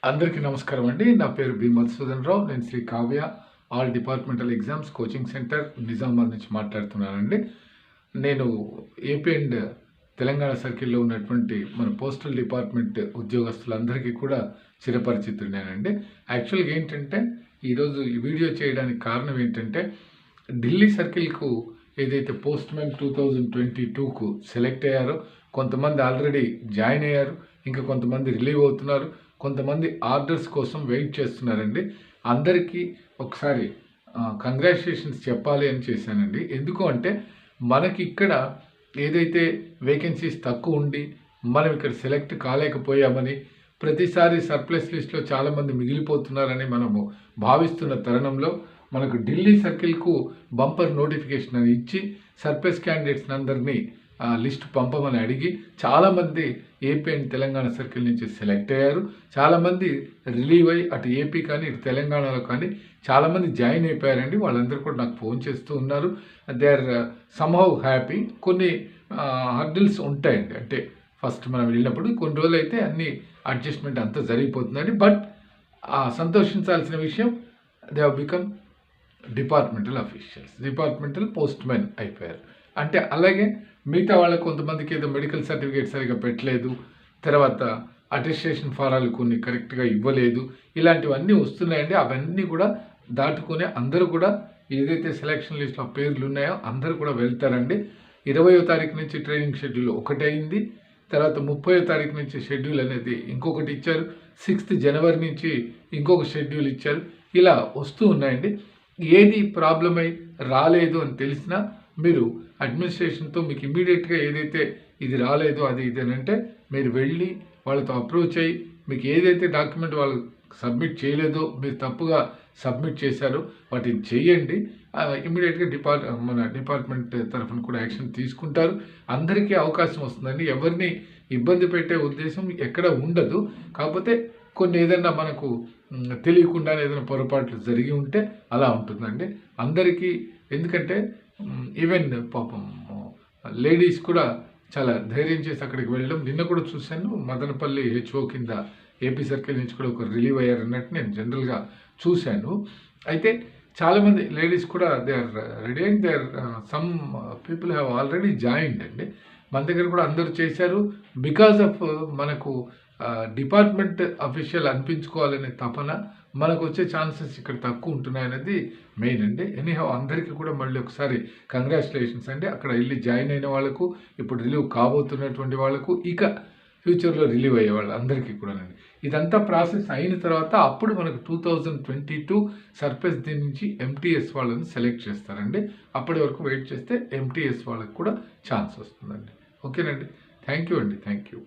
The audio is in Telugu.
అందరికీ నమస్కారం అండి. నా పేరు బి మధుసూదన్ రావు. నేను Shri Kavya all departmental exams coaching centre Nizamabad నుంచి మాట్లాడుతున్నానండి. నేను ఏపీ అండ్ తెలంగాణ సర్కిల్లో ఉన్నటువంటి మన పోస్టల్ డిపార్ట్మెంట్ ఉద్యోగస్తులందరికీ కూడా చిరపరిచితుడినేనండి. యాక్చువల్గా ఏంటంటే ఈరోజు ఈ వీడియో చేయడానికి కారణం ఏంటంటే ఢిల్లీ సర్కిల్కు ఏదైతే పోస్ట్ మ్యాన్ 2022కు సెలెక్ట్ అయ్యారో కొంతమంది ఆల్రెడీ జాయిన్ అయ్యారు, ఇంకా కొంతమంది రిలీవ్ అవుతున్నారు, కొంతమంది ఆర్డర్స్ కోసం వెయిట్ చేస్తున్నారండి. అందరికీ ఒకసారి కంగ్రాచులేషన్స్ చెప్పాలి అని చేశానండి. ఎందుకు అంటే మనకి ఇక్కడ ఏదైతే వేకెన్సీస్ తక్కువ ఉండి మనం ఇక్కడ సెలెక్ట్ కాలేకపోయామని, ప్రతిసారి సర్ప్లస్ లిస్ట్లో చాలామంది మిగిలిపోతున్నారని మనము భావిస్తున్న తరుణంలో మనకు ఢిల్లీ సర్కిల్కు బంపర్ నోటిఫికేషన్ అని ఇచ్చి సర్ప్లస్ క్యాండిడేట్స్ అందరినీ లిస్ట్ పంపమని అడిగి చాలామంది ఏపీ అండ్ తెలంగాణ సర్కిల్ నుంచి సెలెక్ట్ అయ్యారు. చాలామంది రిలీవ్ అయ్యి అటు ఏపీ కానీ ఇటు తెలంగాణలో కానీ చాలామంది జాయిన్ అయిపోయారండి. వాళ్ళందరూ కూడా నాకు ఫోన్ చేస్తూ ఉన్నారు. They are somehow happy. కొన్ని హర్డిల్స్ ఉంటాయండి. అంటే ఫస్ట్ మనం వెళ్ళినప్పుడు కొన్ని రోజులు అయితే అన్ని అడ్జస్ట్మెంట్ అంతా జరిగిపోతుందండి. బట్ సంతోషించాల్సిన విషయం they have become departmental officials, departmental post men అయిపోయారు. అంటే అలాగే మిగతా వాళ్ళకి కొంతమందికి ఏదో మెడికల్ సర్టిఫికేట్ సరిగా పెట్టలేదు, తర్వాత అటెస్టేషన్ ఫారాలు కొన్ని కరెక్ట్గా ఇవ్వలేదు, ఇలాంటివన్నీ వస్తున్నాయండి. అవన్నీ కూడా దాటుకొని అందరూ కూడా ఏదైతే సెలక్షన్ లిస్ట్లో పేర్లు ఉన్నాయో అందరూ కూడా వెళ్తారండి. 20వ తారీఖు నుంచి ట్రైనింగ్ షెడ్యూల్ ఒకటైంది. తర్వాత 30వ తారీఖు నుంచి షెడ్యూల్ అనేది ఇంకొకటి ఇచ్చారు. 6th జనవరి నుంచి ఇంకొక షెడ్యూల్ ఇచ్చారు. ఇలా వస్తూ ఉన్నాయండి. ఏది ప్రాబ్లం అయి రాలేదు అని తెలిసినా మీరు అడ్మినిస్ట్రేషన్తో మీకు ఇమ్మీడియట్గా ఏదైతే ఇది రాలేదు అది ఇది అని అంటే మీరు వెళ్ళి వాళ్ళతో అప్రోచ్ అయ్యి మీకు ఏదైతే డాక్యుమెంట్ వాళ్ళు సబ్మిట్ చేయలేదో, మీరు తప్పుగా సబ్మిట్ చేశారో వాటిని చేయండి. ఇమ్మీడియట్గా మన డిపార్ట్మెంట్ తరఫున కూడా యాక్షన్ తీసుకుంటారు. అందరికీ అవకాశం వస్తుందండి. ఎవరిని ఇబ్బంది పెట్టే ఉద్దేశం ఎక్కడ ఉండదు. కాకపోతే కొన్ని ఏదైనా మనకు తెలియకుండానే ఏదైనా పొరపాట్లు జరిగి ఉంటే అలా ఉంటుందండి అందరికీ. ఎందుకంటే ఈవెన్ పాపం లేడీస్ కూడా చాలా ధైర్యం చేసి అక్కడికి వెళ్ళడం నిన్న కూడా చూశాను. మదనపల్లి హెచ్ఓ కింద ఏపీ సర్కిల్ నుంచి కూడా ఒక రిలీవ్ అయ్యారు అన్నట్టు నేను జనరల్గా చూశాను. అయితే చాలామంది లేడీస్ కూడా they are ready and they are some people have already joined అండి. మన దగ్గర కూడా అందరూ చేశారు. బికాజ్ ఆఫ్ మనకు డిపార్ట్మెంట్ అఫీషియల్ అనిపించుకోవాలనే తపన, మనకు వచ్చే ఛాన్సెస్ ఇక్కడ తక్కువ ఉంటున్నాయనేది మెయిన్ అండి. ఎనీహౌ అందరికీ కూడా మళ్ళీ ఒకసారి కంగ్రాచులేషన్స్ అండి. అక్కడ వెళ్ళి జాయిన్ అయిన వాళ్ళకు, ఇప్పుడు రిలీవ్ కాబోతున్నటువంటి వాళ్ళకు, ఇక ఫ్యూచర్లో రిలీవ్ అయ్యే వాళ్ళు అందరికీ కూడానండి. ఇదంతా ప్రాసెస్ అయిన తర్వాత అప్పుడు మనకు 2022 సర్ప్లస్ దీని నుంచి ఎంటీఎస్ వాళ్ళని సెలెక్ట్ చేస్తారండి. అప్పటి వరకు వెయిట్ చేస్తే ఎంటీఎస్ వాళ్ళకి కూడా ఛాన్స్ వస్తుందండి. ఓకేనండి. థ్యాంక్ యూ అండి. Thank you.